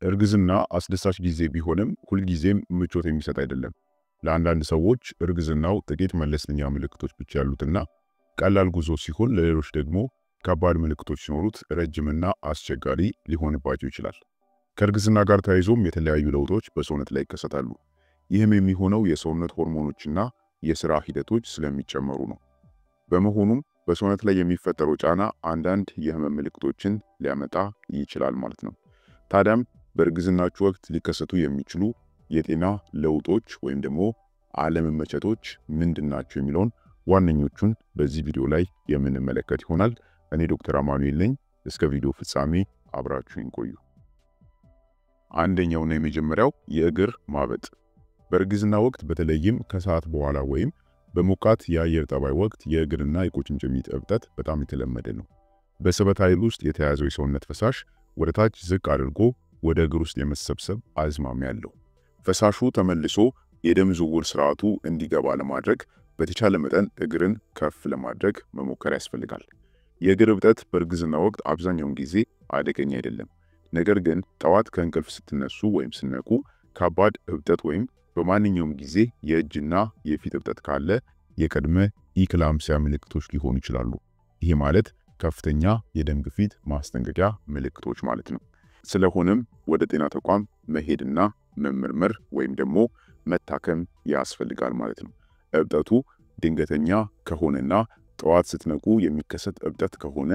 እርግዝና አስደሳች ጊዜ ቢሆንም ሁልጊዜም ምቾት የሚሰጥ አይደለም። ለአንዳንድ ሰዎች እርግዝናው ጥቂት መለስተኛ ምልክቶች ብቻ ያሉትና ቀላል ጉዞ ሲሆን፣ ለሌሎች ደግሞ ከባድ ምልክቶች ሲኖሩት ረጅምና አስቸጋሪ ሊሆንባቸው ይችላል። ከእርግዝና ጋር ተያይዞም የተለያዩ ለውጦች በሰውነት ላይ ይከሰታሉ። ይህም የሚሆነው የሰውነት ሆርሞኖችና የሥራ ሂደቶች ስለሚጨመሩ ነው። በመሆኑም በሰውነት ላይ የሚፈጠረው ጫና አንዳንድ የህመም ምልክቶችን ሊያመጣ ይችላል ማለት ነው። ታዲያም በእርግዝናችሁ ወቅት ሊከሰቱ የሚችሉ የጤና ለውጦች ወይም ደግሞ አለመመቸቶች ምንድናቸው የሚለውን ዋነኞቹን በዚህ ቪዲዮ ላይ የምንመለከት ይሆናል። እኔ ዶክተር አማኑኤል ነኝ። እስከ ቪዲዮ ፍጻሜ አብራችሁን ቆዩ። አንደኛውና የመጀመሪያው የእግር ማበጥ። በእርግዝና ወቅት በተለይም ከሰዓት በኋላ ወይም በሞቃት የአየር ጠባይ ወቅት የእግርና የቁርጭምጭሚት እብጠት በጣም የተለመደ ነው። በስበት ኃይል ውስጥ የተያዘው የሰውነት ፈሳሽ ወደ ታች ዝቅ አድርጎ ወደ እግር ውስጥ የመሰብሰብ አዝማሚያ አለው። ፈሳሹ ተመልሶ የደም ዝውውር ስርዓቱ እንዲገባ ለማድረግ በተቻለ መጠን እግርን ከፍ ለማድረግ መሞከር ያስፈልጋል። የእግር እብጠት በእርግዝና ወቅት አብዛኛውን ጊዜ አደገኛ አይደለም። ነገር ግን ጠዋት ከእንቅልፍ ስትነሱ ወይም ስነቁ ከባድ እብጠት ወይም በማንኛውም ጊዜ የእጅና የፊት እብጠት ካለ የቅድመ ኢክላምሲያ ምልክቶች ሊሆኑ ይችላሉ። ይህ ማለት ከፍተኛ የደም ግፊት ማስጠንቀቂያ ምልክቶች ማለት ነው። ስለሆነም ወደ ጤና ተቋም መሄድና መመርመር ወይም ደግሞ መታከም ያስፈልጋል ማለት ነው። እብጠቱ ድንገተኛ ከሆነና ጠዋት ስትነቁ የሚከሰት እብጠት ከሆነ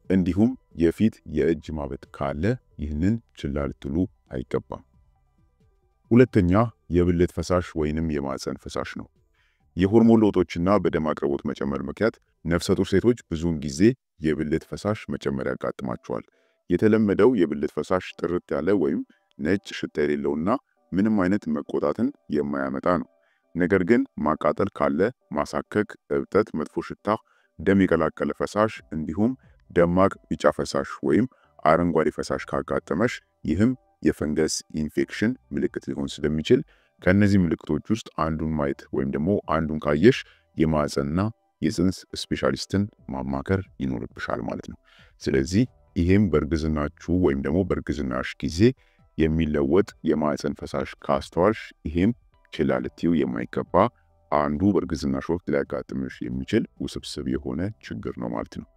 እንዲሁም የፊት የእጅ ማበጥ ካለ ይህንን ችላ ልትሉ አይገባም። ሁለተኛ የብልት ፈሳሽ ወይንም የማህፀን ፈሳሽ ነው። የሆርሞን ለውጦችና በደም አቅርቦት መጨመር ምክንያት ነፍሰ ጡር ሴቶች ብዙውን ጊዜ የብልት ፈሳሽ መጨመር ያጋጥማቸዋል። የተለመደው የብልት ፈሳሽ ጥርት ያለ ወይም ነጭ ሽታ የሌለውና ምንም አይነት መቆጣትን የማያመጣ ነው። ነገር ግን ማቃጠል ካለ፣ ማሳከክ፣ እብጠት፣ መጥፎ ሽታ፣ ደም የቀላቀለ ፈሳሽ እንዲሁም ደማቅ ቢጫ ፈሳሽ ወይም አረንጓዴ ፈሳሽ ካጋጠመሽ ይህም የፈንገስ ኢንፌክሽን ምልክት ሊሆን ስለሚችል ከነዚህ ምልክቶች ውስጥ አንዱን ማየት ወይም ደግሞ አንዱን ካየሽ የማህፀንና የጽንስ ስፔሻሊስትን ማማከር ይኖርብሻል ማለት ነው። ስለዚህ ይሄም በእርግዝናችሁ ወይም ደግሞ በእርግዝናሽ ጊዜ የሚለወጥ የማህፀን ፈሳሽ ካስተዋልሽ ይሄም ችላ ልትይው የማይገባ አንዱ በእርግዝናሽ ወቅት ሊያጋጥምሽ የሚችል ውስብስብ የሆነ ችግር ነው ማለት ነው።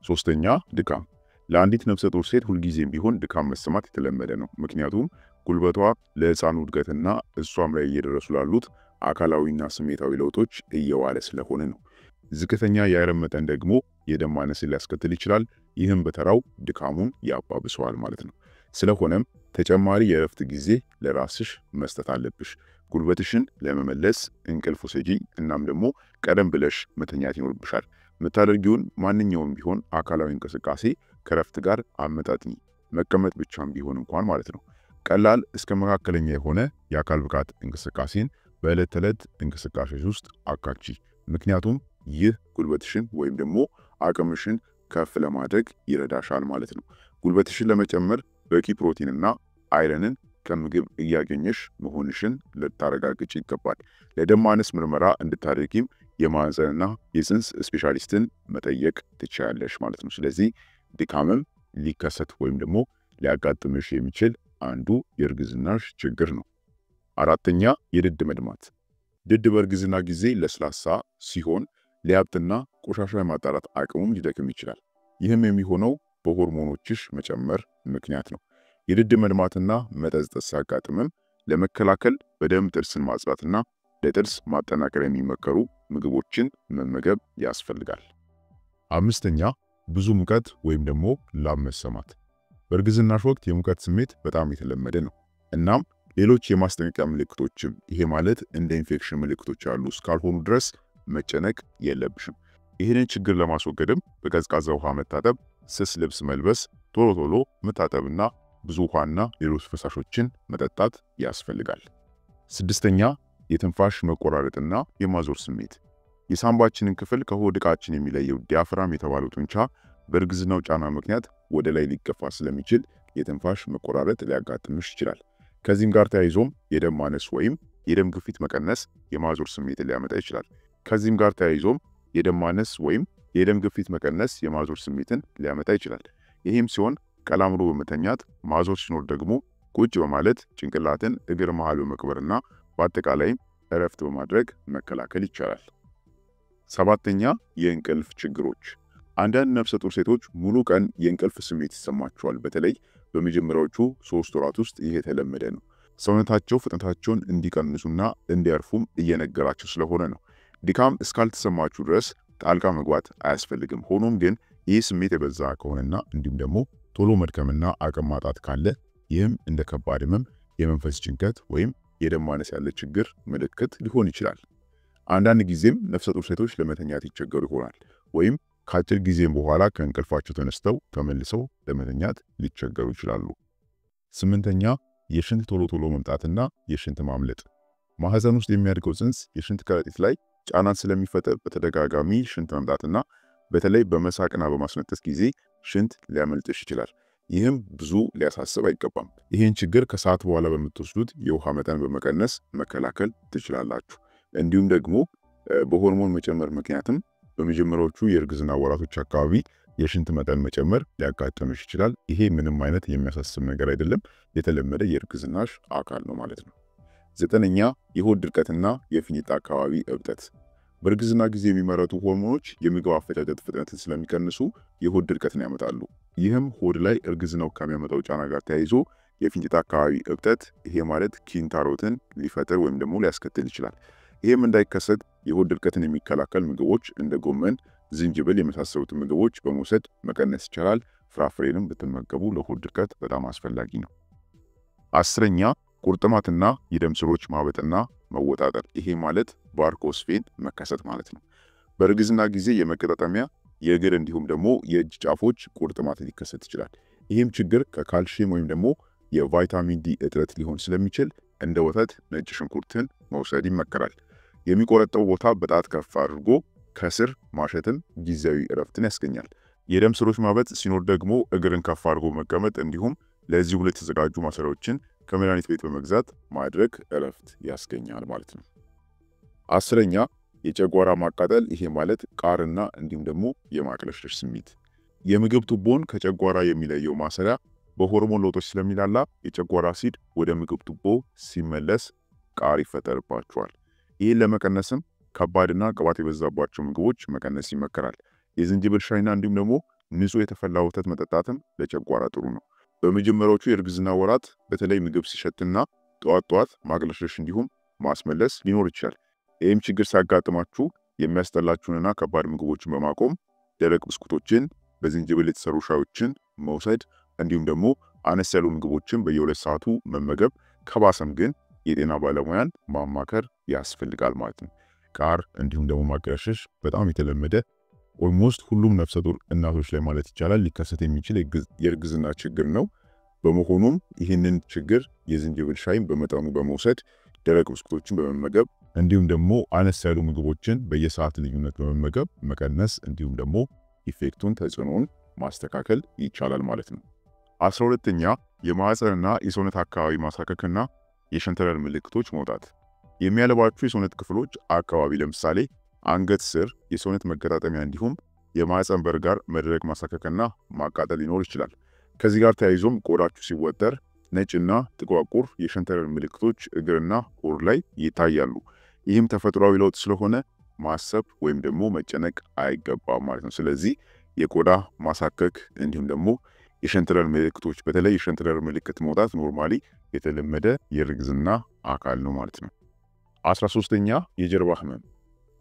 ሶስተኛ ድካም። ለአንዲት ነፍሰ ጡር ሴት ሁልጊዜም ቢሆን ድካም መሰማት የተለመደ ነው። ምክንያቱም ጉልበቷ ለህፃኑ እድገትና እሷም ላይ እየደረሱ ላሉት አካላዊና ስሜታዊ ለውጦች እየዋለ ስለሆነ ነው። ዝቅተኛ የአይረን መጠን ደግሞ የደም ማነስን ሊያስከትል ይችላል። ይህም በተራው ድካሙን ያባብሰዋል ማለት ነው። ስለሆነም ተጨማሪ የእረፍት ጊዜ ለራስሽ መስጠት አለብሽ። ጉልበትሽን ለመመለስ እንቅልፍ ውሰጂ። እናም ደግሞ ቀደም ብለሽ መተኛት ይኖርብሻል። የምታደርጊውን ማንኛውም ቢሆን አካላዊ እንቅስቃሴ ከእረፍት ጋር አመጣጥኝ። መቀመጥ ብቻም ቢሆን እንኳን ማለት ነው። ቀላል እስከ መካከለኛ የሆነ የአካል ብቃት እንቅስቃሴን በዕለት ተዕለት እንቅስቃሴሽ ውስጥ አካቺ። ምክንያቱም ይህ ጉልበትሽን ወይም ደግሞ አቅምሽን ከፍ ለማድረግ ይረዳሻል ማለት ነው። ጉልበትሽን ለመጨመር በቂ ፕሮቲንና አይረንን ከምግብ እያገኘሽ መሆንሽን ልታረጋግጪ ይገባል። ለደም ማነስ ምርመራ እንድታደርጊም የማህፀንና የጽንስ ስፔሻሊስትን መጠየቅ ትችያለሽ ማለት ነው። ስለዚህ ድካምም ሊከሰት ወይም ደግሞ ሊያጋጥምሽ የሚችል አንዱ የእርግዝናሽ ችግር ነው። አራተኛ የድድ መድማት። ድድ በእርግዝና ጊዜ ለስላሳ ሲሆን ሊያብጥና ቆሻሻ የማጣራት አቅሙም ሊደክም ይችላል። ይህም የሚሆነው በሆርሞኖችሽ መጨመር ምክንያት ነው። የድድ መድማትና መጠዝጠዝ ሲያጋጥምም ለመከላከል በደንብ ጥርስን ማጽዳትና ለጥርስ ማጠናከር የሚመከሩ ምግቦችን መመገብ ያስፈልጋል። አምስተኛ ብዙ ሙቀት ወይም ደግሞ ላብ መሰማት። በእርግዝናሽ ወቅት የሙቀት ስሜት በጣም የተለመደ ነው። እናም ሌሎች የማስጠንቀቂያ ምልክቶችም ይሄ ማለት እንደ ኢንፌክሽን ምልክቶች ያሉ እስካልሆኑ ድረስ መጨነቅ የለብሽም። ይህንን ችግር ለማስወገድም በቀዝቃዛ ውሃ መታጠብ፣ ስስ ልብስ መልበስ፣ ቶሎ ቶሎ መታጠብና ብዙ ውሃና ሌሎች ፈሳሾችን መጠጣት ያስፈልጋል። ስድስተኛ የትንፋሽ መቆራረጥና የማዞር ስሜት። የሳምባችንን ክፍል ከሆድ ዕቃችን የሚለየው ዲያፍራም የተባለው ጡንቻ በእርግዝናው ጫና ምክንያት ወደ ላይ ሊገፋ ስለሚችል የትንፋሽ መቆራረጥ ሊያጋጥምሽ ይችላል። ከዚህም ጋር ተያይዞም የደም ማነስ ወይም የደም ግፊት መቀነስ የማዞር ስሜትን ሊያመጣ ይችላል። ከዚህም ጋር ተያይዞም የደም ማነስ ወይም የደም ግፊት መቀነስ የማዞር ስሜትን ሊያመጣ ይችላል። ይህም ሲሆን ቀላምሮ በመተኛት ማዞር ሲኖር ደግሞ ቁጭ በማለት ጭንቅላትን እግር መሃል በመቅበርና በአጠቃላይ እረፍት በማድረግ መከላከል ይቻላል። ሰባተኛ የእንቅልፍ ችግሮች። አንዳንድ ነፍሰ ጡር ሴቶች ሙሉ ቀን የእንቅልፍ ስሜት ይሰማቸዋል። በተለይ በመጀመሪያዎቹ 3 ወራት ውስጥ ይህ የተለመደ ነው። ሰውነታቸው ፍጥነታቸውን እንዲቀንሱና እንዲያርፉም እየነገራቸው ስለሆነ ነው። ድካም እስካልተሰማችሁ ድረስ ጣልቃ መግባት አያስፈልግም። ሆኖም ግን ይህ ስሜት የበዛ ከሆነና እንዲሁም ደግሞ ቶሎ መድከምና አቅም ማጣት ካለ ይህም እንደ ከባድ ህመም፣ የመንፈስ ጭንቀት ወይም የደም ማነስ ያለ ችግር ምልክት ሊሆን ይችላል። አንዳንድ ጊዜም ነፍሰ ጡር ሴቶች ለመተኛት ይቸገሩ ይሆናል ወይም ከአጭር ጊዜም በኋላ ከእንቅልፋቸው ተነስተው ተመልሰው ለመተኛት ሊቸገሩ ይችላሉ። ስምንተኛ የሽንት ቶሎ መምጣትና የሽንት ማምለጥ። ማህፀን ውስጥ የሚያድገው ጽንስ የሽንት ከረጢት ላይ ጫናን ስለሚፈጥር በተደጋጋሚ ሽንት መምጣትና በተለይ በመሳቅና በማስነጠስ ጊዜ ሽንት ሊያመልጥሽ ይችላል። ይህም ብዙ ሊያሳስብ አይገባም። ይህን ችግር ከሰዓት በኋላ በምትወስዱት የውሃ መጠን በመቀነስ መከላከል ትችላላችሁ። እንዲሁም ደግሞ በሆርሞን መጨመር ምክንያትም በመጀመሪያዎቹ የእርግዝና ወራቶች አካባቢ የሽንት መጠን መጨመር ሊያጋጥምሽ ይችላል። ይሄ ምንም አይነት የሚያሳስብ ነገር አይደለም፣ የተለመደ የእርግዝናሽ አካል ነው ማለት ነው። ዘጠነኛ የሆድ ድርቀትና የፊንጢጣ አካባቢ እብጠት። በእርግዝና ጊዜ የሚመረቱ ሆርሞኖች የምግብ አፈጫጨት ፍጥነትን ስለሚቀንሱ የሆድ ድርቀትን ያመጣሉ። ይህም ሆድ ላይ እርግዝናው ከሚያመጣው ጫና ጋር ተያይዞ የፊንጢጣ አካባቢ እብጠት፣ ይሄ ማለት ኪንታሮትን ሊፈጥር ወይም ደግሞ ሊያስከትል ይችላል። ይህም እንዳይከሰት የሆድ ድርቀትን የሚከላከል ምግቦች እንደ ጎመን፣ ዝንጅብል የመሳሰሉትን ምግቦች በመውሰድ መቀነስ ይቻላል። ፍራፍሬንም ብትመገቡ ለሆድ ድርቀት በጣም አስፈላጊ ነው። አስረኛ ቁርጥማትና የደም ስሮች ማበጥና መወጣጠር፣ ይሄ ማለት ቫርኮስቬን መከሰት ማለት ነው። በእርግዝና ጊዜ የመገጣጠሚያ የእግር እንዲሁም ደግሞ የእጅ ጫፎች ቁርጥማት ሊከሰት ይችላል። ይህም ችግር ከካልሲየም ወይም ደግሞ የቫይታሚን ዲ እጥረት ሊሆን ስለሚችል እንደ ወተት፣ ነጭ ሽንኩርትን መውሰድ ይመከራል። የሚቆረጠው ቦታ በጣት ከፍ አድርጎ ከስር ማሸትም ጊዜያዊ እረፍትን ያስገኛል። የደም ስሮች ማበጥ ሲኖር ደግሞ እግርን ከፍ አድርጎ መቀመጥ እንዲሁም ለዚህ ሁሉ የተዘጋጁ ማሰሪያዎችን ከመድኃኒት ቤት በመግዛት ማድረግ እረፍት ያስገኛል ማለት ነው። አስረኛ የጨጓራ ማቃጠል፣ ይሄ ማለት ቃርና እንዲሁም ደግሞ የማቅለሽለሽ ስሜት። የምግብ ቱቦን ከጨጓራ የሚለየው ማሰሪያ በሆርሞን ለውጦች ስለሚላላ የጨጓራ አሲድ ወደ ምግብ ቱቦ ሲመለስ ቃር ይፈጠርባቸዋል። ይህን ለመቀነስም ከባድና ቅባት የበዛባቸው ምግቦች መቀነስ ይመከራል። የዝንጅብል ሻይና እንዲሁም ደግሞ ንጹህ የተፈላ ወተት መጠጣትም ለጨጓራ ጥሩ ነው። በመጀመሪያዎቹ የእርግዝና ወራት በተለይ ምግብ ሲሸትና ጠዋት ማቅለሽለሽ እንዲሁም ማስመለስ ሊኖር ይችላል። ይህም ችግር ሲያጋጥማችሁ የሚያስጠላችሁንና ከባድ ምግቦችን በማቆም ደረቅ ብስኩቶችን፣ በዝንጅብል የተሰሩ ሻዮችን መውሰድ እንዲሁም ደግሞ አነስ ያሉ ምግቦችን በየ2 ሰዓቱ መመገብ፣ ከባሰም ግን የጤና ባለሙያን ማማከር ያስፈልጋል ማለት ነው። ቃር እንዲሁም ደግሞ ማቅለሽለሽ በጣም የተለመደ ኦልሞስት ሁሉም ነፍሰ ጡር እናቶች ላይ ማለት ይቻላል ሊከሰት የሚችል የእርግዝና ችግር ነው። በመሆኑም ይህንን ችግር የዝንጅብል ሻይን በመጠኑ በመውሰድ ደረቅ ብስኩቶችን በመመገብ እንዲሁም ደግሞ አነስ ያሉ ምግቦችን በየሰዓት ልዩነት በመመገብ መቀነስ እንዲሁም ደግሞ ኢፌክቱን ተጽዕኖውን ማስተካከል ይቻላል ማለት ነው። 12ኛ የማህፀንና የሰውነት አካባቢ ማሳከክና የሸንተረር ምልክቶች መውጣት። የሚያለባችሁ የሰውነት ክፍሎች አካባቢ ለምሳሌ አንገት ስር፣ የሰውነት መገጣጠሚያ እንዲሁም የማህፀን በር ጋር መድረቅ፣ ማሳከክና ማቃጠል ሊኖር ይችላል። ከዚህ ጋር ተያይዞም ቆዳችሁ ሲወጠር ነጭና ጥቋቁር የሸንተረር ምልክቶች እግርና ሆድ ላይ ይታያሉ። ይህም ተፈጥሯዊ ለውጥ ስለሆነ ማሰብ ወይም ደግሞ መጨነቅ አይገባም ማለት ነው። ስለዚህ የቆዳ ማሳከክ እንዲሁም ደግሞ የሸንተረር ምልክቶች በተለይ የሸንተረር ምልክት መውጣት ኖርማሊ የተለመደ የእርግዝና አካል ነው ማለት ነው። 13ኛ የጀርባ ህመም።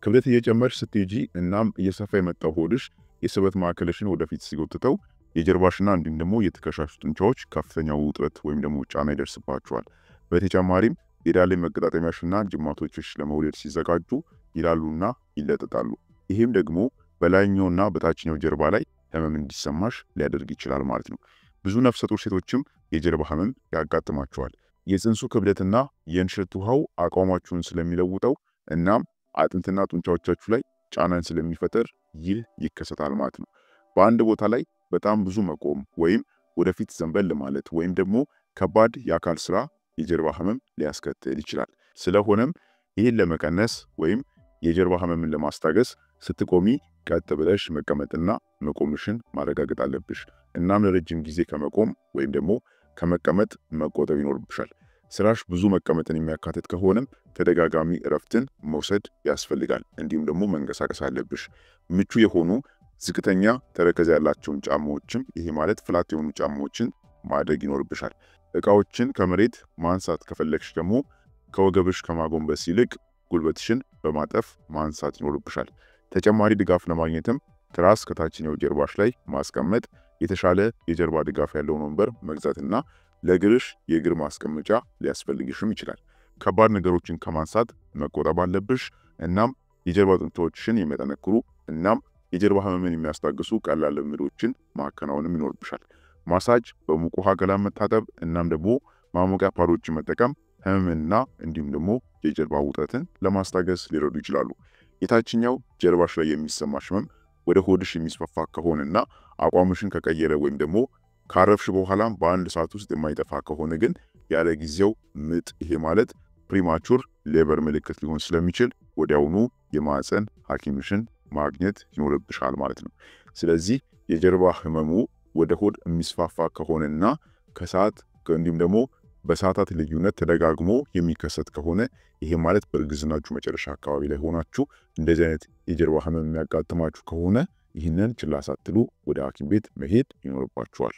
ክብደት እየጨመርሽ ስትሄጂ እናም እየሰፋ የመጣው ሆድሽ የስበት ማዕከልሽን ወደፊት ሲጎትተው የጀርባሽና እንዲሁም ደግሞ የትከሻሽ ጡንቻዎች ከፍተኛ ውጥረት ወይም ደግሞ ጫና ይደርስባቸዋል። በተጨማሪም የዳሌ መገጣጠሚያሽና ጅማቶችሽ ለመውለድ ሲዘጋጁ ይላሉና ይለጠጣሉ። ይህም ደግሞ በላይኛውና በታችኛው ጀርባ ላይ ህመም እንዲሰማሽ ሊያደርግ ይችላል ማለት ነው። ብዙ ነፍሰ ጡር ሴቶችም የጀርባ ህመም ያጋጥማቸዋል። የጽንሱ ክብደትና የእንሽርት ውሃው አቋማችሁን ስለሚለውጠው እናም አጥንትና ጡንቻዎቻችሁ ላይ ጫናን ስለሚፈጠር ይህ ይከሰታል ማለት ነው። በአንድ ቦታ ላይ በጣም ብዙ መቆም ወይም ወደፊት ዘንበል ማለት ወይም ደግሞ ከባድ የአካል ስራ የጀርባ ህመም ሊያስከትል ይችላል። ስለሆነም ይህን ለመቀነስ ወይም የጀርባ ህመምን ለማስታገስ ስትቆሚ ቀጥ ብለሽ መቀመጥና መቆምሽን ማረጋገጥ አለብሽ። እናም ለረጅም ጊዜ ከመቆም ወይም ደግሞ ከመቀመጥ መቆጠብ ይኖርብሻል። ስራሽ ብዙ መቀመጥን የሚያካትት ከሆነም ተደጋጋሚ እረፍትን መውሰድ ያስፈልጋል። እንዲሁም ደግሞ መንቀሳቀስ አለብሽ። ምቹ የሆኑ ዝቅተኛ ተረከዝ ያላቸውን ጫማዎችም ይሄ ማለት ፍላት የሆኑ ጫማዎችን ማድረግ ይኖርብሻል። እቃዎችን ከመሬት ማንሳት ከፈለግሽ ደግሞ ከወገብሽ ከማጎንበስ ይልቅ ጉልበትሽን በማጠፍ ማንሳት ይኖርብሻል። ተጨማሪ ድጋፍ ለማግኘትም ትራስ ከታችኛው ጀርባሽ ላይ ማስቀመጥ፣ የተሻለ የጀርባ ድጋፍ ያለውን ወንበር መግዛትና ለእግርሽ የእግር ማስቀመጫ ሊያስፈልግሽም ይችላል። ከባድ ነገሮችን ከማንሳት መቆጠብ አለብሽ። እናም የጀርባ ጡንቻዎችሽን የሚያጠነክሩ እናም የጀርባ ህመምን የሚያስታግሱ ቀላል ልምዶችን ማከናወንም ይኖርብሻል። ማሳጅ፣ በሙቅ ውሃ ገላን መታጠብ እናም ደግሞ ማሞቂያ ፓዶችን መጠቀም ህመምና እንዲሁም ደግሞ የጀርባ ውጥረትን ለማስታገስ ሊረዱ ይችላሉ። የታችኛው ጀርባሽ ላይ የሚሰማሽ ህመም ወደ ሆድሽ የሚስፋፋ ከሆነና አቋምሽን ከቀየረ ወይም ደግሞ ካረፍሽ በኋላም በአንድ ሰዓት ውስጥ የማይጠፋ ከሆነ ግን ያለ ጊዜው ምጥ ይሄ ማለት ፕሪማቹር ሌበር ምልክት ሊሆን ስለሚችል ወዲያውኑ የማህፀን ሐኪምሽን ማግኘት ይኖርብሻል ማለት ነው። ስለዚህ የጀርባ ህመሙ ወደ ሆድ የሚስፋፋ ከሆነና ከሰዓት እንዲሁም ደግሞ በሰዓታት ልዩነት ተደጋግሞ የሚከሰት ከሆነ ይሄ ማለት በእርግዝናችሁ መጨረሻ አካባቢ ላይ ሆናችሁ እንደዚህ አይነት የጀርባ ህመም የሚያጋጥማችሁ ከሆነ ይህንን ችላ ሳትሉ ወደ ሐኪም ቤት መሄድ ይኖርባችኋል።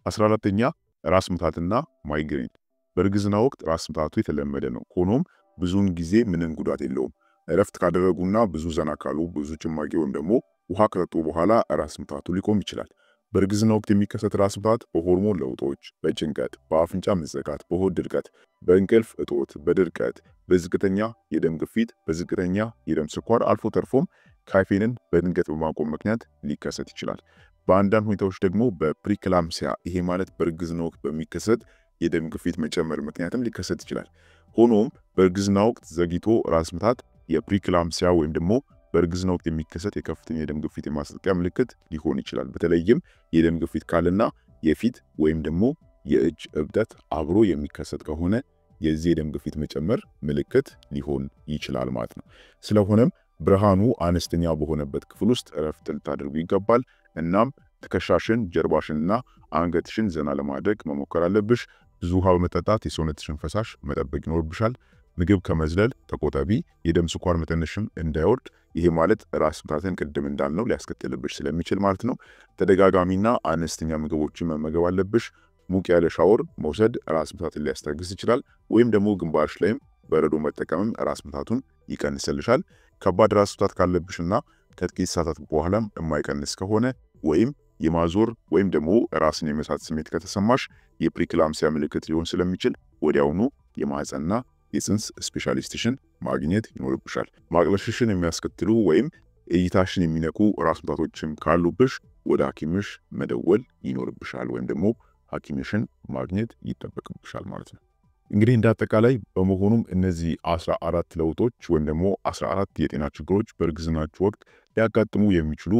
14ኛ ራስ ምታትና ማይግሬን። በእርግዝና ወቅት ራስ ምታቱ የተለመደ ነው። ሆኖም ብዙውን ጊዜ ምንም ጉዳት የለውም። እረፍት ካደረጉና ብዙ ዘና ካሉ፣ ብዙ ጭማቂ ወይም ደግሞ ውሃ ከጠጡ በኋላ ራስ ምታቱ ሊቆም ይችላል። በእርግዝና ወቅት የሚከሰት ራስ ምታት በሆርሞን ለውጦች፣ በጭንቀት፣ በአፍንጫ መዘጋት፣ በሆድ ድርቀት፣ በእንቅልፍ እጦት፣ በድርቀት፣ በዝቅተኛ የደም ግፊት፣ በዝቅተኛ የደም ስኳር አልፎ ተርፎም ካፌንን በድንገት በማቆም ምክንያት ሊከሰት ይችላል። በአንዳንድ ሁኔታዎች ደግሞ በፕሪክላምሲያ ይሄ ማለት በእርግዝና ወቅት በሚከሰት የደም ግፊት መጨመር ምክንያትም ሊከሰት ይችላል። ሆኖም በእርግዝና ወቅት ዘግይቶ ራስ ምታት የፕሪክላምሲያ ወይም ደግሞ በእርግዝና ወቅት የሚከሰት የከፍተኛ የደም ግፊት የማስጠንቀቂያ ምልክት ሊሆን ይችላል። በተለይም የደም ግፊት ካለና የፊት ወይም ደግሞ የእጅ እብጠት አብሮ የሚከሰት ከሆነ የዚህ የደም ግፊት መጨመር ምልክት ሊሆን ይችላል ማለት ነው። ስለሆነም ብርሃኑ አነስተኛ በሆነበት ክፍል ውስጥ እረፍት ልታደርጉ ይገባል። እናም ትከሻሽን፣ ጀርባሽንና አንገትሽን ዘና ለማድረግ መሞከር አለብሽ። ብዙ ውሃ በመጠጣት የሰውነትሽን ፈሳሽ መጠበቅ ይኖርብሻል። ምግብ ከመዝለል ተቆጠቢ። የደም ስኳር መጠንሽም እንዳይወርድ ይሄ ማለት ራስ ምታትን ቅድም እንዳልነው ሊያስከትልብሽ ስለሚችል ማለት ነው። ተደጋጋሚና አነስተኛ ምግቦችን መመገብ አለብሽ። ሙቅ ያለ ሻወር መውሰድ ራስ ምታትን ሊያስታግስ ይችላል። ወይም ደግሞ ግንባርሽ ላይም በረዶ መጠቀምም ራስ ምታቱን ይቀንስልሻል። ከባድ ራስ ምታት ካለብሽና ከጥቂት ሰዓታት በኋላም የማይቀንስ ከሆነ ወይም የማዞር ወይም ደግሞ ራስን የመሳት ስሜት ከተሰማሽ የፕሪክላምሲያ ምልክት ሊሆን ስለሚችል ወዲያውኑ የማህፀንና የፅንስ ስፔሻሊስትሽን ማግኘት ይኖርብሻል። ማቅለሽሽን የሚያስከትሉ ወይም እይታሽን የሚነኩ ራስ ምታቶችም ካሉብሽ ወደ ሐኪምሽ መደወል ይኖርብሻል ወይም ደግሞ ሐኪምሽን ማግኘት ይጠበቅብሻል ማለት ነው። እንግዲህ እንዳጠቃላይ በመሆኑም እነዚህ 14 ለውጦች ወይም ደግሞ 14 የጤና ችግሮች በእርግዝናችሁ ወቅት ሊያጋጥሙ የሚችሉ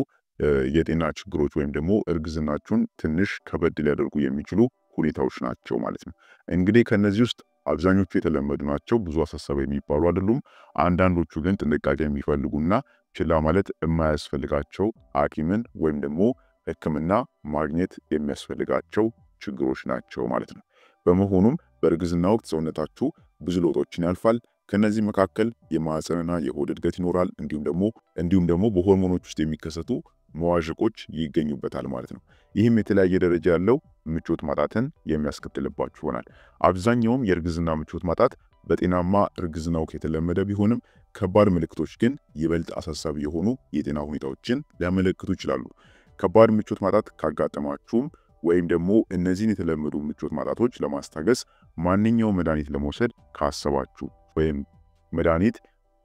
የጤና ችግሮች ወይም ደግሞ እርግዝናችሁን ትንሽ ከበድ ሊያደርጉ የሚችሉ ሁኔታዎች ናቸው ማለት ነው። እንግዲህ ከነዚህ ውስጥ አብዛኞቹ የተለመዱ ናቸው፣ ብዙ አሳሳቢ የሚባሉ አይደሉም። አንዳንዶቹ ግን ጥንቃቄ የሚፈልጉና ችላ ማለት የማያስፈልጋቸው ሐኪምን ወይም ደግሞ ሕክምና ማግኘት የሚያስፈልጋቸው ችግሮች ናቸው ማለት ነው። በመሆኑም በእርግዝና ወቅት ሰውነታችሁ ብዙ ለውጦችን ያልፋል። ከነዚህ መካከል የማህፀንና የሆድ እድገት ይኖራል። እንዲሁም ደግሞ በሆርሞኖች ውስጥ የሚከሰቱ መዋዠቆች ይገኙበታል ማለት ነው። ይህም የተለያየ ደረጃ ያለው ምቾት ማጣትን የሚያስከትልባችሁ ይሆናል። አብዛኛውም የእርግዝና ምቾት ማጣት በጤናማ እርግዝና ወቅት የተለመደ ቢሆንም ከባድ ምልክቶች ግን ይበልጥ አሳሳቢ የሆኑ የጤና ሁኔታዎችን ሊያመለክቱ ይችላሉ። ከባድ ምቾት ማጣት ካጋጠማችሁም ወይም ደግሞ እነዚህን የተለመዱ ምቾት ማጣቶች ለማስታገስ ማንኛውም መድኃኒት ለመውሰድ ካሰባችሁ ወይም መድኃኒት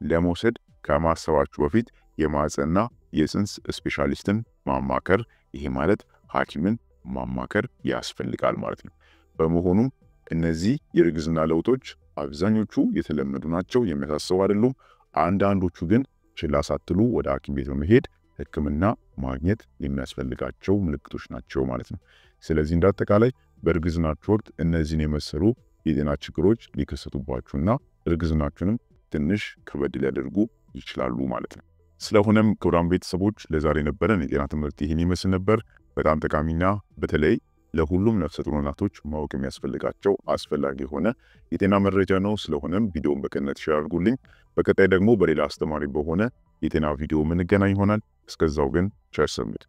ለመውሰድ ከማሰባችሁ በፊት የማህፀንና የፅንስ ስፔሻሊስትን ማማከር ይሄ ማለት ሐኪምን ማማከር ያስፈልጋል ማለት ነው። በመሆኑም እነዚህ የእርግዝና ለውጦች አብዛኞቹ የተለመዱ ናቸው፣ የሚያሳስቡ አይደሉም። አንዳንዶቹ ግን ችላ ሳትሉ ወደ ሐኪም ቤት በመሄድ ሕክምና ማግኘት የሚያስፈልጋቸው ምልክቶች ናቸው ማለት ነው። ስለዚህ እንዳጠቃላይ በእርግዝናችሁ ወቅት እነዚህን የመሰሉ የጤና ችግሮች ሊከሰቱባችሁና እርግዝናችሁንም ትንሽ ከበድ ሊያደርጉ ይችላሉ ማለት ነው። ስለሆነም ክቡራን ቤተሰቦች ለዛሬ ነበረን የጤና ትምህርት ይህን ይመስል ነበር። በጣም ጠቃሚና በተለይ ለሁሉም ነፍሰ ጡር እናቶች ማወቅ የሚያስፈልጋቸው አስፈላጊ የሆነ የጤና መረጃ ነው። ስለሆነም ቪዲዮውን በቅንነት ሼር አድርጉልኝ። በቀጣይ ደግሞ በሌላ አስተማሪ በሆነ የጤና ቪዲዮ የምንገናኝ ይሆናል። እስከዛው ግን ቸር ሰንብቱ።